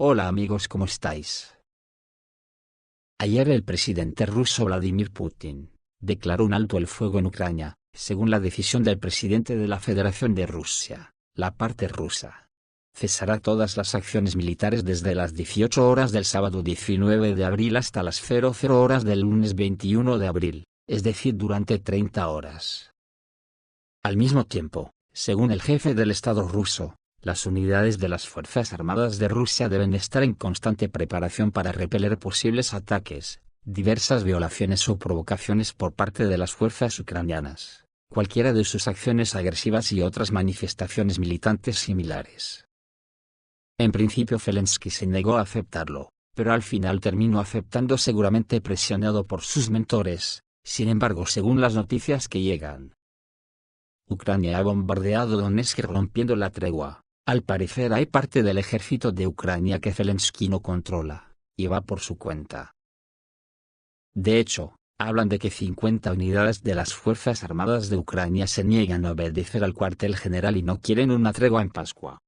Hola amigos, ¿cómo estáis? Ayer el presidente ruso Vladimir Putin declaró un alto el fuego en Ucrania, según la decisión del presidente de la Federación de Rusia. La parte rusa cesará todas las acciones militares desde las 18 horas del sábado 19 de abril hasta las 00 horas del lunes 21 de abril, es decir, durante 30 horas. Al mismo tiempo, según el jefe del Estado ruso, las unidades de las Fuerzas Armadas de Rusia deben estar en constante preparación para repeler posibles ataques, diversas violaciones o provocaciones por parte de las fuerzas ucranianas, cualquiera de sus acciones agresivas y otras manifestaciones militantes similares. En principio Zelensky se negó a aceptarlo, pero al final terminó aceptando, seguramente presionado por sus mentores. Sin embargo, según las noticias que llegan, Ucrania ha bombardeado Donetsk rompiendo la tregua. Al parecer hay parte del ejército de Ucrania que Zelensky no controla, y va por su cuenta. De hecho, hablan de que 50 unidades de las Fuerzas Armadas de Ucrania se niegan a obedecer al cuartel general y no quieren una tregua en Pascua.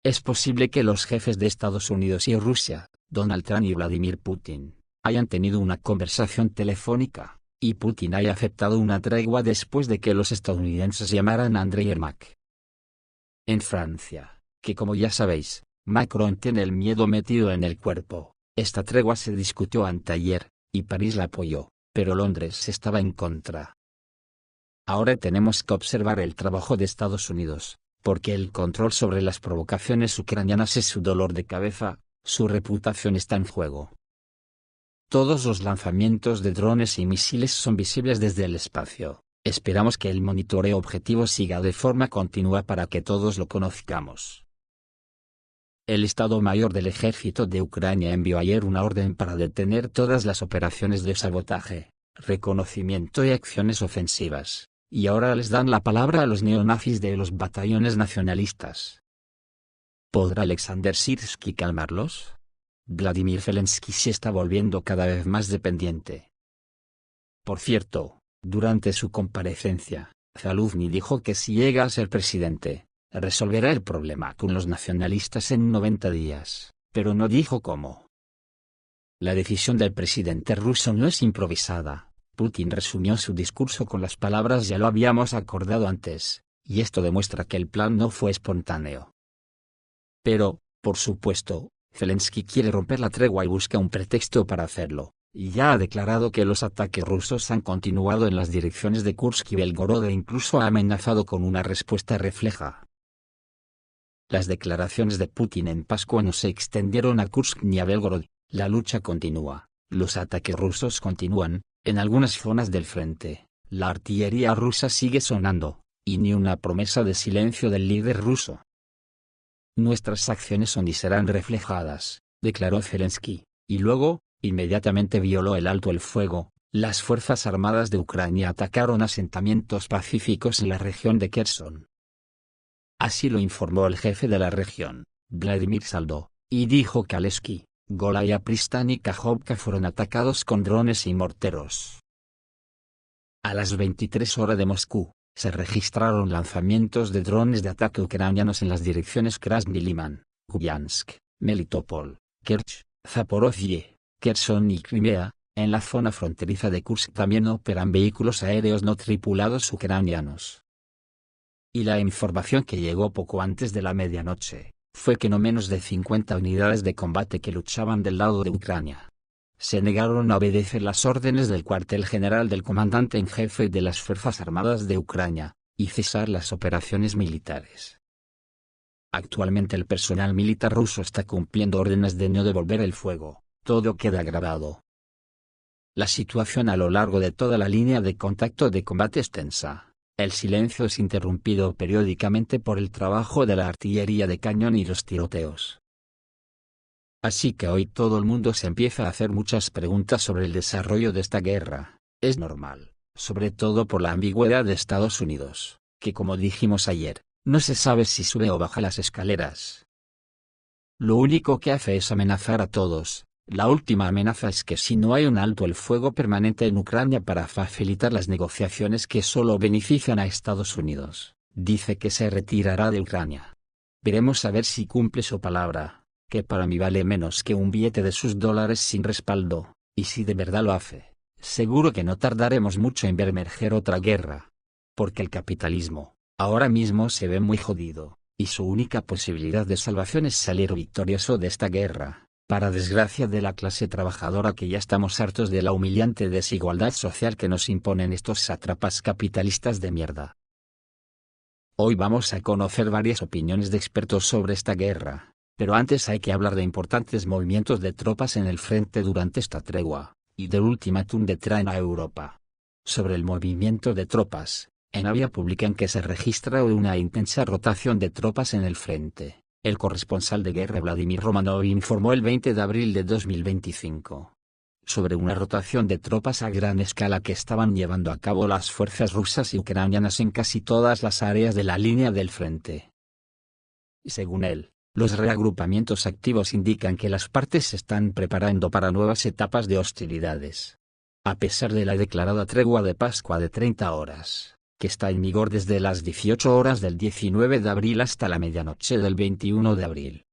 Es posible que los jefes de Estados Unidos y Rusia, Donald Trump y Vladimir Putin, hayan tenido una conversación telefónica, y Putin haya aceptado una tregua después de que los estadounidenses llamaran a Andriy Yermak. En Francia, que como ya sabéis, Macron tiene el miedo metido en el cuerpo, esta tregua se discutió anteayer, y París la apoyó, pero Londres estaba en contra. Ahora tenemos que observar el trabajo de Estados Unidos, porque el control sobre las provocaciones ucranianas es su dolor de cabeza, su reputación está en juego. Todos los lanzamientos de drones y misiles son visibles desde el espacio. Esperamos que el monitoreo objetivo siga de forma continua para que todos lo conozcamos. El Estado Mayor del Ejército de Ucrania envió ayer una orden para detener todas las operaciones de sabotaje, reconocimiento y acciones ofensivas, y ahora les dan la palabra a los neonazis de los batallones nacionalistas. ¿Podrá Alexander Sirsky calmarlos? Vladimir Zelensky se está volviendo cada vez más dependiente. Por cierto, durante su comparecencia, Zaluzny dijo que si llega a ser presidente, resolverá el problema con los nacionalistas en 90 días, pero no dijo cómo. La decisión del presidente ruso no es improvisada. Putin resumió su discurso con las palabras "ya lo habíamos acordado antes", y esto demuestra que el plan no fue espontáneo. Pero, por supuesto, Zelensky quiere romper la tregua y busca un pretexto para hacerlo. Y ya ha declarado que los ataques rusos han continuado en las direcciones de Kursk y Belgorod e incluso ha amenazado con una respuesta refleja. Las declaraciones de Putin en Pascua no se extendieron a Kursk ni a Belgorod. La lucha continúa, los ataques rusos continúan, en algunas zonas del frente, la artillería rusa sigue sonando, y ni una promesa de silencio del líder ruso. Nuestras acciones son y serán reflejadas, declaró Zelensky, y luego, inmediatamente violó el alto el fuego. Las Fuerzas Armadas de Ucrania atacaron asentamientos pacíficos en la región de Kherson. Así lo informó el jefe de la región, Vladimir Saldo, y dijo que Aleksky, Golaya Pristan y Kajovka fueron atacados con drones y morteros. A las 23 horas de Moscú, se registraron lanzamientos de drones de ataque ucranianos en las direcciones Krasny Liman, Kupiansk, Melitopol, Kerch, Zaporozhye, Kherson y Crimea. En la zona fronteriza de Kursk también operan vehículos aéreos no tripulados ucranianos. Y la información que llegó poco antes de la medianoche, fue que no menos de 50 unidades de combate que luchaban del lado de Ucrania se negaron a obedecer las órdenes del cuartel general del comandante en jefe de las Fuerzas Armadas de Ucrania, y cesar las operaciones militares. Actualmente el personal militar ruso está cumpliendo órdenes de no devolver el fuego. Todo queda grabado. La situación a lo largo de toda la línea de contacto de combate es tensa. El silencio es interrumpido periódicamente por el trabajo de la artillería de cañón y los tiroteos. Así que hoy todo el mundo se empieza a hacer muchas preguntas sobre el desarrollo de esta guerra. Es normal, sobre todo por la ambigüedad de Estados Unidos, que como dijimos ayer, no se sabe si sube o baja las escaleras. Lo único que hace es amenazar a todos. La última amenaza es que si no hay un alto el fuego permanente en Ucrania para facilitar las negociaciones que solo benefician a Estados Unidos, dice que se retirará de Ucrania. Veremos a ver si cumple su palabra. que para mí vale menos que un billete de sus dólares sin respaldo, y si de verdad lo hace, seguro que no tardaremos mucho en ver emerger otra guerra. Porque el capitalismo, ahora mismo se ve muy jodido, y su única posibilidad de salvación es salir victorioso de esta guerra, para desgracia de la clase trabajadora que ya estamos hartos de la humillante desigualdad social que nos imponen estos sátrapas capitalistas de mierda. Hoy vamos a conocer varias opiniones de expertos sobre esta guerra, pero antes hay que hablar de importantes movimientos de tropas en el frente durante esta tregua, y del ultimátum de Trump a Europa. Sobre el movimiento de tropas, en la vía publican que se registra una intensa rotación de tropas en el frente. El corresponsal de guerra Vladimir Romanov informó el 20 de abril de 2025 sobre una rotación de tropas a gran escala que estaban llevando a cabo las fuerzas rusas y ucranianas en casi todas las áreas de la línea del frente. Según él, los reagrupamientos activos indican que las partes se están preparando para nuevas etapas de hostilidades. A pesar de la declarada tregua de Pascua de 30 horas, que está en vigor desde las 18 horas del 19 de abril hasta la medianoche del 21 de abril.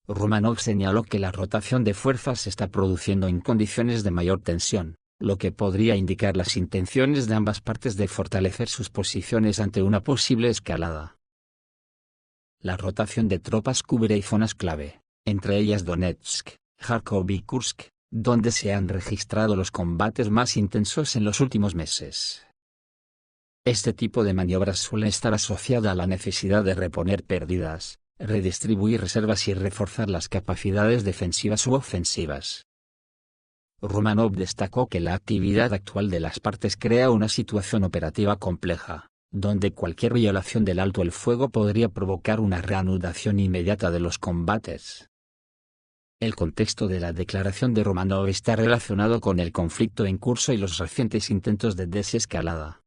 Romanov señaló que la rotación de fuerzas se está produciendo en condiciones de mayor tensión, lo que podría indicar las intenciones de ambas partes de fortalecer sus posiciones ante una posible escalada. La rotación de tropas cubre zonas clave, entre ellas Donetsk, Kharkov y Kursk, donde se han registrado los combates más intensos en los últimos meses. Este tipo de maniobras suele estar asociada a la necesidad de reponer pérdidas, redistribuir reservas y reforzar las capacidades defensivas u ofensivas. Romanov destacó que la actividad actual de las partes crea una situación operativa compleja, donde cualquier violación del alto el fuego podría provocar una reanudación inmediata de los combates. El contexto de la declaración de Romanov está relacionado con el conflicto en curso y los recientes intentos de desescalada.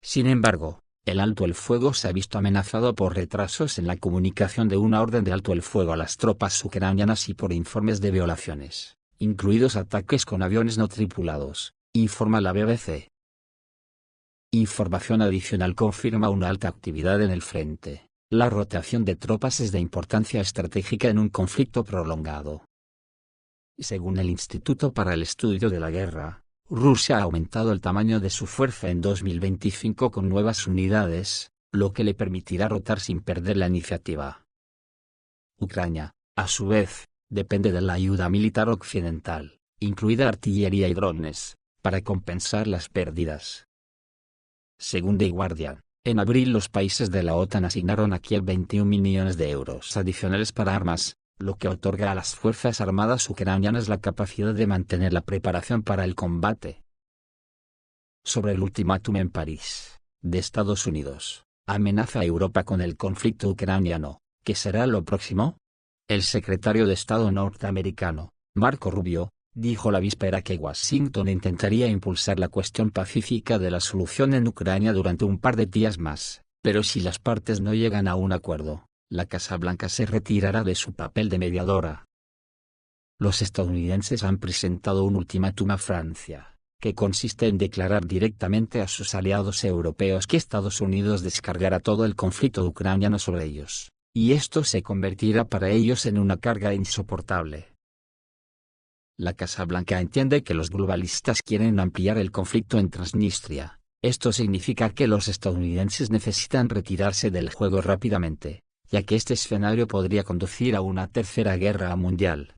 Sin embargo, el alto el fuego se ha visto amenazado por retrasos en la comunicación de una orden de alto el fuego a las tropas ucranianas y por informes de violaciones, incluidos ataques con aviones no tripulados, informa la BBC. Información adicional confirma una alta actividad en el frente. La rotación de tropas es de importancia estratégica en un conflicto prolongado. Según el Instituto para el Estudio de la Guerra, Rusia ha aumentado el tamaño de su fuerza en 2025 con nuevas unidades, lo que le permitirá rotar sin perder la iniciativa. Ucrania, a su vez, depende de la ayuda militar occidental, incluida artillería y drones, para compensar las pérdidas. Según The Guardian, en abril los países de la OTAN asignaron a Kiev 21.000 millones de euros adicionales para armas, lo que otorga a las Fuerzas Armadas ucranianas la capacidad de mantener la preparación para el combate. Sobre el ultimátum en París, de Estados Unidos, amenaza a Europa con el conflicto ucraniano, ¿qué será lo próximo? El secretario de Estado norteamericano, Marco Rubio, dijo la víspera que Washington intentaría impulsar la cuestión pacífica de la solución en Ucrania durante un par de días más, pero si las partes no llegan a un acuerdo, la Casa Blanca se retirará de su papel de mediadora. Los estadounidenses han presentado un ultimátum a Francia, que consiste en declarar directamente a sus aliados europeos que Estados Unidos descargará todo el conflicto ucraniano sobre ellos, y esto se convertirá para ellos en una carga insoportable. La Casa Blanca entiende que los globalistas quieren ampliar el conflicto en Transnistria. Esto significa que los estadounidenses necesitan retirarse del juego rápidamente, ya que este escenario podría conducir a una tercera guerra mundial.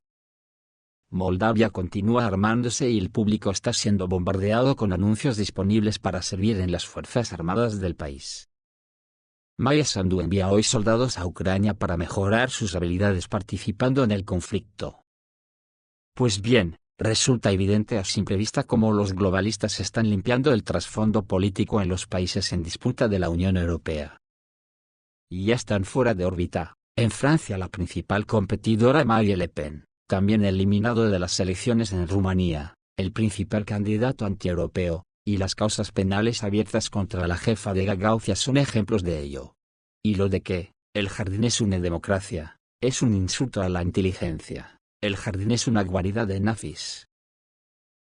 Moldavia continúa armándose y el público está siendo bombardeado con anuncios disponibles para servir en las Fuerzas Armadas del país. Maya Sandu envía hoy soldados a Ucrania para mejorar sus habilidades participando en el conflicto. Pues bien, resulta evidente a simple vista cómo los globalistas están limpiando el trasfondo político en los países en disputa de la Unión Europea. Y ya están fuera de órbita. En Francia la principal competidora Marine Le Pen, también eliminado de las elecciones en Rumanía, el principal candidato antieuropeo, y las causas penales abiertas contra la jefa de Gagauzia son ejemplos de ello. Y lo de que, el jardín es una democracia, es un insulto a la inteligencia, el jardín es una guarida de nazis.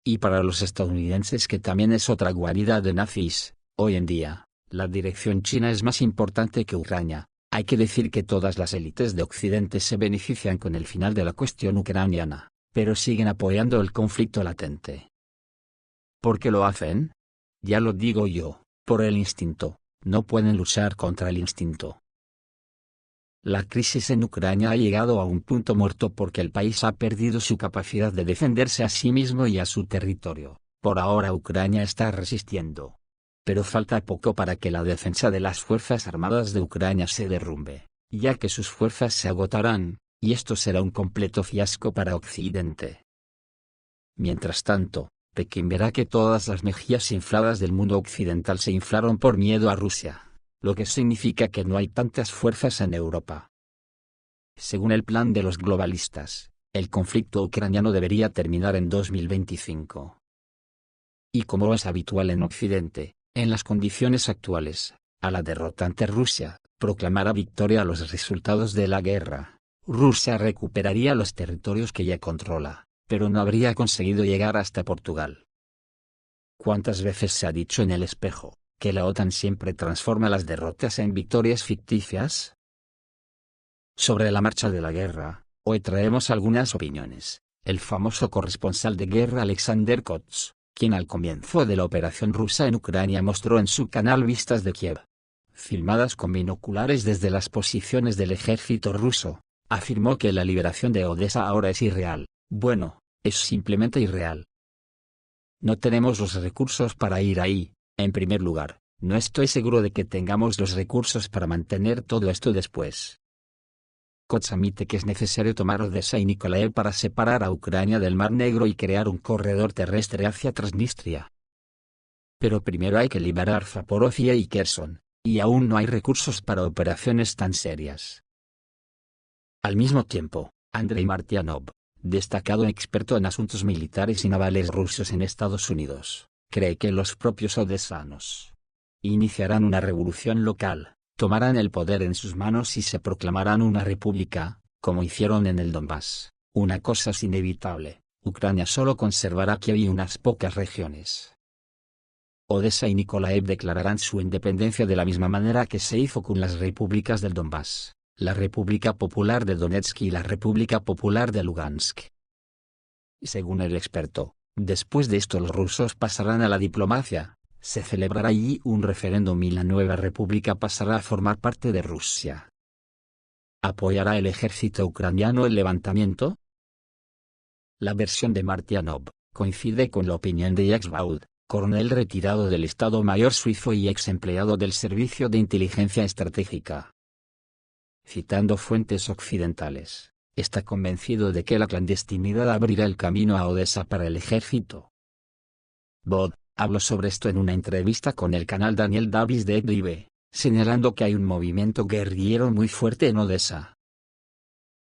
Y para los estadounidenses que también es otra guarida de nazis, hoy en día, la dirección china es más importante que Ucrania, Hay que decir que todas las élites de Occidente se benefician con el final de la cuestión ucraniana, pero siguen apoyando el conflicto latente. ¿Por qué lo hacen? Ya lo digo yo, por el instinto. No pueden luchar contra el instinto. La crisis en Ucrania ha llegado a un punto muerto porque el país ha perdido su capacidad de defenderse a sí mismo y a su territorio. Por ahora Ucrania está resistiendo. Pero falta poco para que la defensa de las Fuerzas Armadas de Ucrania se derrumbe, ya que sus fuerzas se agotarán, y esto será un completo fiasco para Occidente. Mientras tanto, Pekín verá que todas las mejillas infladas del mundo occidental se inflaron por miedo a Rusia, lo que significa que no hay tantas fuerzas en Europa. Según el plan de los globalistas, el conflicto ucraniano debería terminar en 2025. Y como es habitual en Occidente, en las condiciones actuales, a la derrota ante Rusia, proclamará victoria a los resultados de la guerra. Rusia recuperaría los territorios que ya controla, pero no habría conseguido llegar hasta Portugal. ¿Cuántas veces se ha dicho en el espejo que la OTAN siempre transforma las derrotas en victorias ficticias? Sobre la marcha de la guerra, hoy traemos algunas opiniones. El famoso corresponsal de guerra Alexander Kots, quien al comienzo de la operación rusa en Ucrania mostró en su canal vistas de Kiev, filmadas con binoculares desde las posiciones del ejército ruso, afirmó que la liberación de Odessa ahora es irreal. Bueno, es simplemente irreal. No tenemos los recursos para ir ahí. En primer lugar, no estoy seguro de que tengamos los recursos para mantener todo esto después. Kots admite que es necesario tomar Odessa y Nikolaev para separar a Ucrania del Mar Negro y crear un corredor terrestre hacia Transnistria. Pero primero hay que liberar Zaporozhye y Kherson, y aún no hay recursos para operaciones tan serias. Al mismo tiempo, Andrei Martyanov, destacado experto en asuntos militares y navales rusos en Estados Unidos, cree que los propios odesanos iniciarán una revolución local, tomarán el poder en sus manos y se proclamarán una república, como hicieron en el Donbass. Una cosa es inevitable, Ucrania solo conservará Kiev y unas pocas regiones. Odessa y Nikolaev declararán su independencia de la misma manera que se hizo con las repúblicas del Donbass, la República Popular de Donetsk y la República Popular de Lugansk. Según el experto, después de esto los rusos pasarán a la diplomacia, se celebrará allí un referéndum y la nueva república pasará a formar parte de Rusia. ¿Apoyará el ejército ucraniano el levantamiento? La versión de Martyanov coincide con la opinión de Jacques Baud, coronel retirado del Estado Mayor suizo y ex empleado del Servicio de Inteligencia Estratégica. Citando fuentes occidentales, está convencido de que la clandestinidad abrirá el camino a Odessa para el ejército. Baud habló sobre esto en una entrevista con el canal Daniel Davis de EDIB, señalando que hay un movimiento guerrillero muy fuerte en Odessa.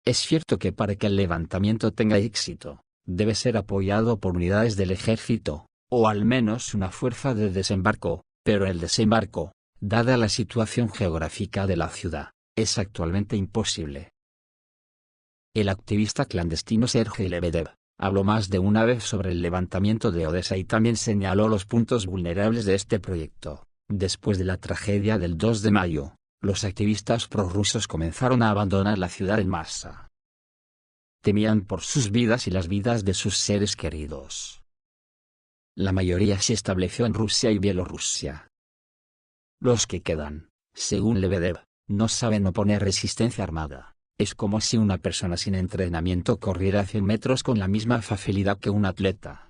Es cierto que para que el levantamiento tenga éxito, debe ser apoyado por unidades del ejército, o al menos una fuerza de desembarco, pero el desembarco, dada la situación geográfica de la ciudad, es actualmente imposible. El activista clandestino Sergei Lebedev habló más de una vez sobre el levantamiento de Odessa y también señaló los puntos vulnerables de este proyecto. Después de la tragedia del 2 de mayo, los activistas prorrusos comenzaron a abandonar la ciudad en masa. Temían por sus vidas y las vidas de sus seres queridos. La mayoría se estableció en Rusia y Bielorrusia. Los que quedan, según Lebedev, no saben oponer resistencia armada. Es como si una persona sin entrenamiento corriera 100 metros con la misma facilidad que un atleta.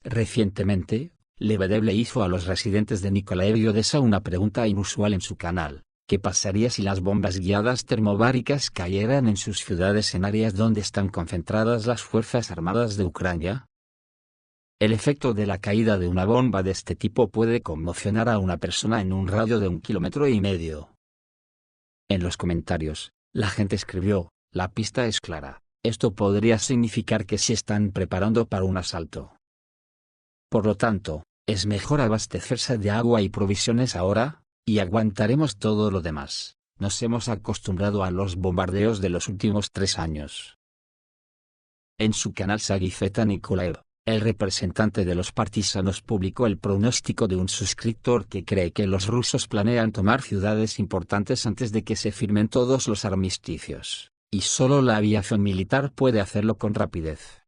Recientemente, Lebedev le hizo a los residentes de Nikolaev y Odessa una pregunta inusual en su canal: ¿qué pasaría si las bombas guiadas termobáricas cayeran en sus ciudades en áreas donde están concentradas las Fuerzas Armadas de Ucrania? El efecto de la caída de una bomba de este tipo puede conmocionar a una persona en un radio de 1,5 kilómetros. En los comentarios, la gente escribió: la pista es clara, esto podría significar que se están preparando para un asalto. Por lo tanto, es mejor abastecerse de agua y provisiones ahora, y aguantaremos todo lo demás. Nos hemos acostumbrado a los bombardeos de los últimos 3 años. En su canal Sagifeta Nikolaev, El representante de los partisanos publicó el pronóstico de un suscriptor que cree que los rusos planean tomar ciudades importantes antes de que se firmen todos los armisticios, y solo la aviación militar puede hacerlo con rapidez.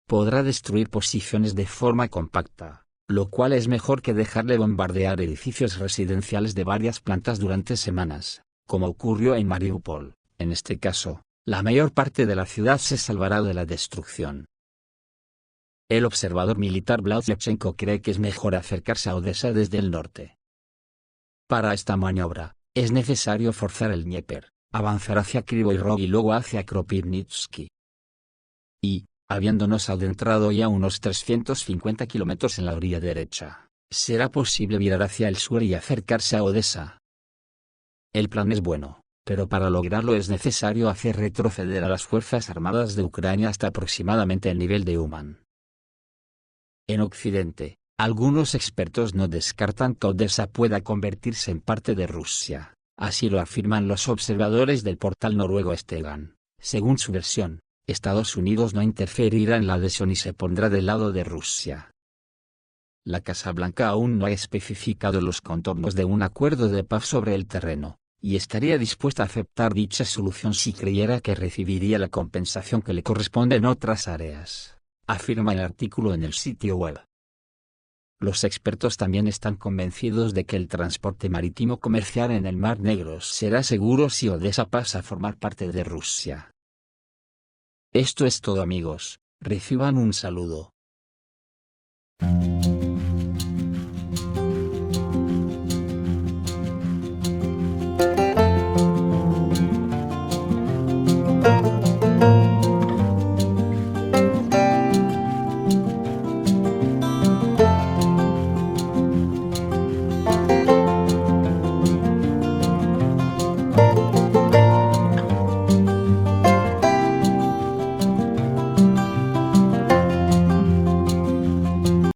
Podrá destruir posiciones de forma compacta, lo cual es mejor que dejarle bombardear edificios residenciales de varias plantas durante semanas, como ocurrió en Mariupol. En este caso, la mayor parte de la ciudad se salvará de la destrucción. El observador militar Vladlechenko cree que es mejor acercarse a Odessa desde el norte. Para esta maniobra, es necesario forzar el Dnieper, avanzar hacia Kryvyi Rog y luego hacia Kropivnitsky. Y, habiéndonos adentrado ya unos 350 kilómetros en la orilla derecha, será posible virar hacia el sur y acercarse a Odessa. El plan es bueno, pero para lograrlo es necesario hacer retroceder a las Fuerzas Armadas de Ucrania hasta aproximadamente el nivel de Uman. En Occidente, algunos expertos no descartan que Odessa pueda convertirse en parte de Rusia, así lo afirman los observadores del portal noruego Stegan. Según su versión, Estados Unidos no interferirá en la adhesión y se pondrá del lado de Rusia. La Casa Blanca aún no ha especificado los contornos de un acuerdo de paz sobre el terreno, y estaría dispuesta a aceptar dicha solución si creyera que recibiría la compensación que le corresponde en otras áreas, afirma el artículo en el sitio web. Los expertos también están convencidos de que el transporte marítimo comercial en el Mar Negro será seguro si Odessa pasa a formar parte de Rusia. Esto es todo, amigos, reciban un saludo.